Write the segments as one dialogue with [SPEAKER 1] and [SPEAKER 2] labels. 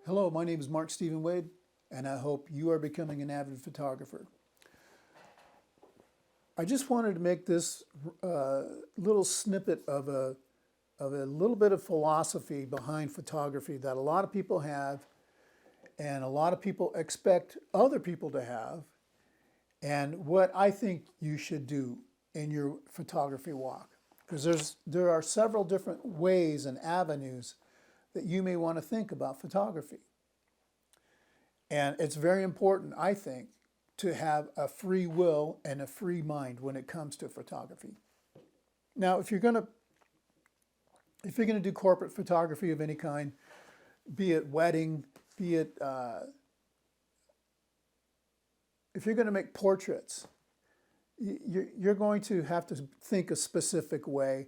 [SPEAKER 1] Hello, my name is Mark Stephen Wade, and I hope you are becoming an avid photographer. I just wanted to make this little snippet of a little bit of philosophy behind photography that a lot of people have and a lot of people expect other people to have, and what I think you should do in your photography walk. Because there are several different ways and avenues that you may want to think about photography. And it's very important, I think, to have a free will and a free mind when it comes to photography. Now, if you're going to do corporate photography of any kind, be it wedding, be it if you're going to make portraits, you're going to have to think a specific way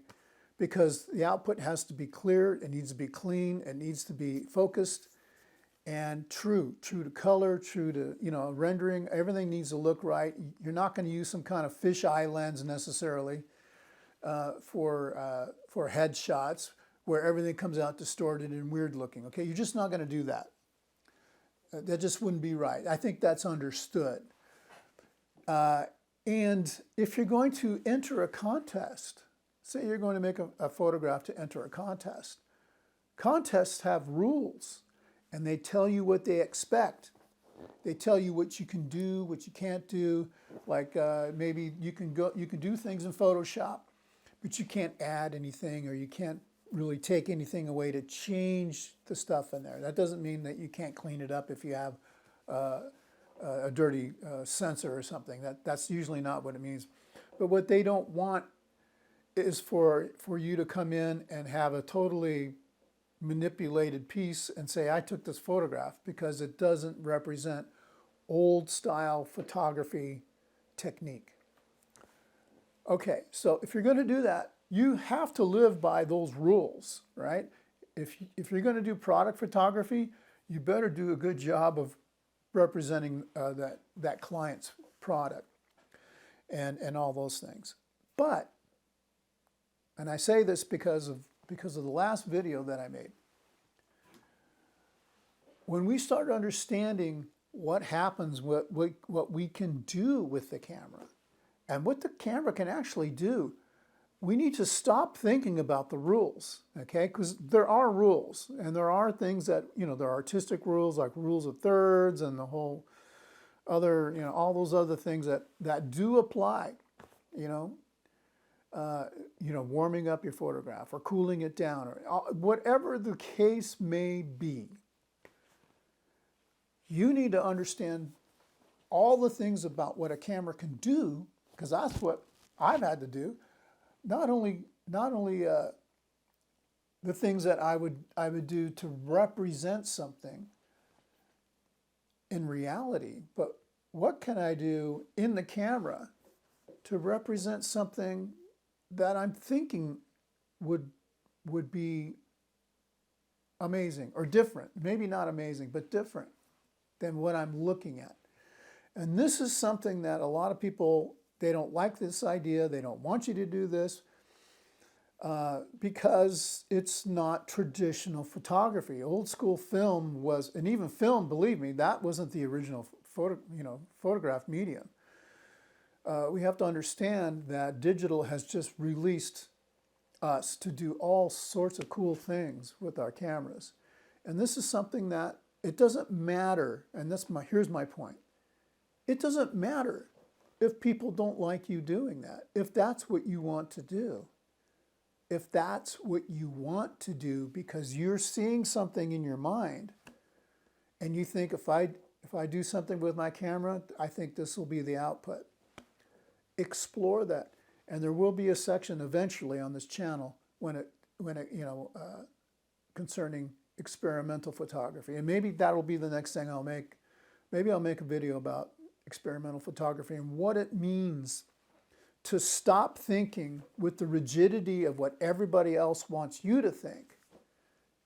[SPEAKER 1] because the output has to be clear, it needs to be clean, it needs to be focused and true to color, true to, rendering. Everything needs to look right. You're not going to use some kind of fisheye lens necessarily for headshots where everything comes out distorted and weird looking. Okay, you're just not going to do that. That just wouldn't be right. I think that's understood. And if you're going to enter a contest, say you're going to make a photograph to enter a contest, contests have rules and they tell you what they expect. They tell you what you can do, what you can't do. Like maybe you can do things in Photoshop, but you can't add anything or you can't really take anything away to change the stuff in there. That doesn't mean that you can't clean it up if you have a dirty sensor or something. That's usually not what it means. But what they don't want is for you to come in and have a totally manipulated piece and say, I took this photograph, because it doesn't represent old style photography technique. Okay, so if you're going to do that, you have to live by those rules, right? If you're going to do product photography, you better do a good job of representing that client's product and all those things. But, and I say this because of the last video that I made, when we start understanding what happens, what we can do with the camera, and what the camera can actually do, we need to stop thinking about the rules, okay? Because there are rules, and there are things that, there are artistic rules, like rules of thirds and the whole other, all those other things that do apply, warming up your photograph or cooling it down or whatever the case may be. You need to understand all the things about what a camera can do, because that's what I've had to do. Not only the things that I would do to represent something in reality, but what can I do in the camera to represent something that I'm thinking would be amazing or different, maybe not amazing, but different than what I'm looking at. And this is something that a lot of people, they don't like this idea, they don't want you to do this because it's not traditional photography. Old school film was, and even film, believe me, that wasn't the original photograph medium. We have to understand that digital has just released us to do all sorts of cool things with our cameras. And this is something that it doesn't matter, and here's my point. It doesn't matter if people don't like you doing that, if that's what you want to do. If that's what you want to do because you're seeing something in your mind and you think, if I do something with my camera, I think this will be the output. Explore that. And there will be a section eventually on this channel concerning experimental photography. And maybe that'll be the next thing I'll make. Maybe I'll make a video about experimental photography and what it means to stop thinking with the rigidity of what everybody else wants you to think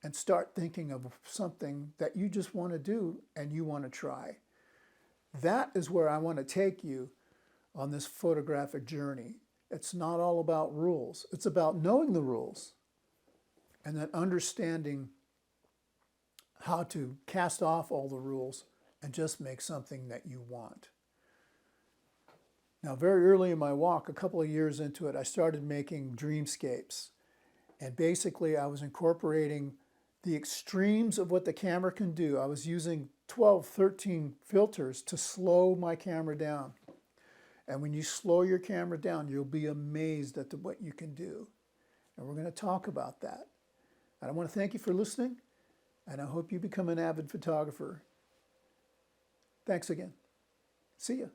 [SPEAKER 1] and start thinking of something that you just want to do and you want to try. That is where I want to take you on this photographic journey. It's not all about rules. It's about knowing the rules and then understanding how to cast off all the rules and just make something that you want. Now, very early in my walk, a couple of years into it, I started making dreamscapes. And basically, I was incorporating the extremes of what the camera can do. I was using 12, 13 filters to slow my camera down. And when you slow your camera down, you'll be amazed at what you can do. And we're going to talk about that. And I want to thank you for listening, and I hope you become an avid photographer. Thanks again. See ya.